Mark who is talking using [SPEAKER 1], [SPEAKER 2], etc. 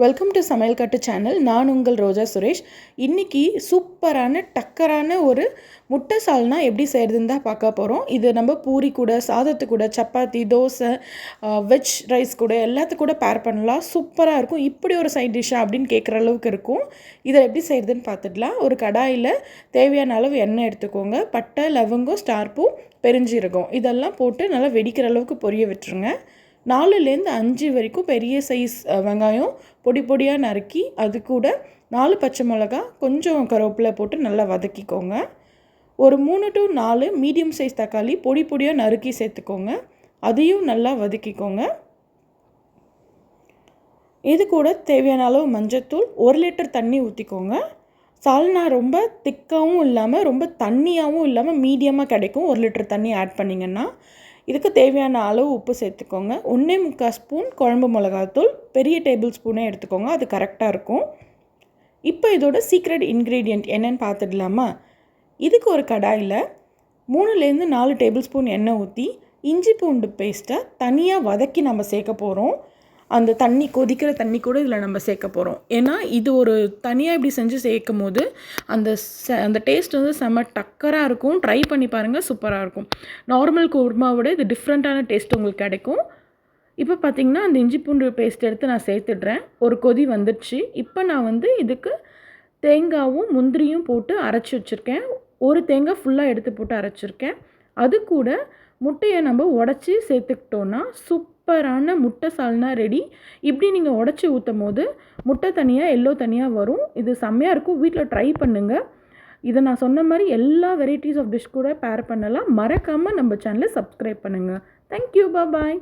[SPEAKER 1] Welcome to சமையல் கட்டு channel. நான் உங்கள் ரோஜா சுரேஷ். இன்றைக்கி சூப்பரான டக்கரான ஒரு முட்டை சால்னா எப்படி செய்கிறதுன்னு தான் பார்க்க போகிறோம். இது நம்ம பூரி கூட, சாதத்து கூட, சப்பாத்தி, தோசை, வெஜ் ரைஸ் கூட எல்லாத்து கூட பேர் பண்ணலாம். சூப்பராக இருக்கும். இப்படி ஒரு சைட் டிஷ்ஷாக அப்படின்னு கேட்குற அளவுக்கு இருக்கும். இதை எப்படி செய்கிறதுன்னு பார்த்துடலாம். ஒரு கடாயில் தேவையான அளவு எண்ணெய் எடுத்துக்கோங்க. பட்டை, லவங்கம், ஸ்டார் பூ, பெருஞ்சீரகம் இதெல்லாம் போட்டு நல்லா வெடிக்கிற அளவுக்கு பொரிய விட்டுருங்க. 4லேருந்து 5 வரைக்கும் பெரிய சைஸ் வெங்காயம் பொடி பொடியாக நறுக்கி, அது கூட 4 பச்சை மிளகா, கொஞ்சம் கருவேப்பிலை போட்டு நல்லா வதக்கிக்கோங்க. ஒரு 3 to 4 மீடியம் சைஸ் தக்காளி பொடி பொடியாக நறுக்கி சேர்த்துக்கோங்க. அதையும் நல்லா வதக்கிக்கோங்க. இது கூட தேவையான அளவு மஞ்சத்தூள், 1 லிட்டர் தண்ணி ஊற்றிக்கோங்க. சால்னா ரொம்ப திக்காகவும் இல்லாமல் ரொம்ப தண்ணியாகவும் இல்லாமல் மீடியமாக கிடைக்கும் 1 லிட்டர் தண்ணி ஆட் பண்ணிங்கன்னா. இதுக்கு தேவையான அளவு உப்பு சேர்த்துக்கோங்க. 1.25 ஸ்பூன் குழம்பு மிளகாத்தூள், பெரிய டேபிள் ஸ்பூனே எடுத்துக்கோங்க, அது கரெக்டாக இருக்கும். இப்போ இதோட சீக்ரெட் இன்க்ரீடியண்ட் என்னென்னு பார்த்துடலாமா? இதுக்கு ஒரு கடாயில் 3லேருந்து 4 டேபிள் ஸ்பூன் எண்ணெய் ஊற்றி இஞ்சி பூண்டு பேஸ்ட்டை தனியாக வதக்கி நம்ம சேர்க்க போகிறோம். அந்த தண்ணி, கொதிக்கிற தண்ணி கூட இதில் நம்ம சேர்க்க போகிறோம். ஏன்னா இது ஒரு தனியாக இப்படி செஞ்சு சேர்க்கும் போது அந்த டேஸ்ட் வந்து செம்ம டக்கராக இருக்கும். ட்ரை பண்ணி பாருங்கள், சூப்பராக இருக்கும். நார்மல் குருமாவோட இது டிஃப்ரெண்ட்டான டேஸ்ட் உங்களுக்கு கிடைக்கும். இப்போ பார்த்திங்கன்னா அந்த இஞ்சி பூண்டு பேஸ்ட் எடுத்து நான் சேர்த்துடுறேன். ஒரு கொதி வந்துடுச்சு. இப்போ நான் இதுக்கு தேங்காயும் முந்திரியும் போட்டு அரைச்சி வச்சுருக்கேன். ஒரு தேங்காய் ஃபுல்லாக எடுத்து போட்டு அரைச்சிருக்கேன். அது கூட முட்டையை நம்ம உடச்சி சேர்த்துக்கிட்டோன்னா சூப்பரான முட்டை சால்னா ரெடி. இப்படி நீங்கள் உடச்சி ஊற்றும் போது முட்டை தனியாக, எல்லோ தனியாக வரும். இது செம்மையாக இருக்கும். வீட்டில் ட்ரை பண்ணுங்கள். இதை நான் சொன்ன மாதிரி எல்லா வெரைட்டிஸ் ஆஃப் டிஷ் கூட பேர் பண்ணலாம். மறக்காமல் நம்ம சேனலை சப்ஸ்கிரைப் பண்ணுங்கள். தேங்க்யூ, பாய்.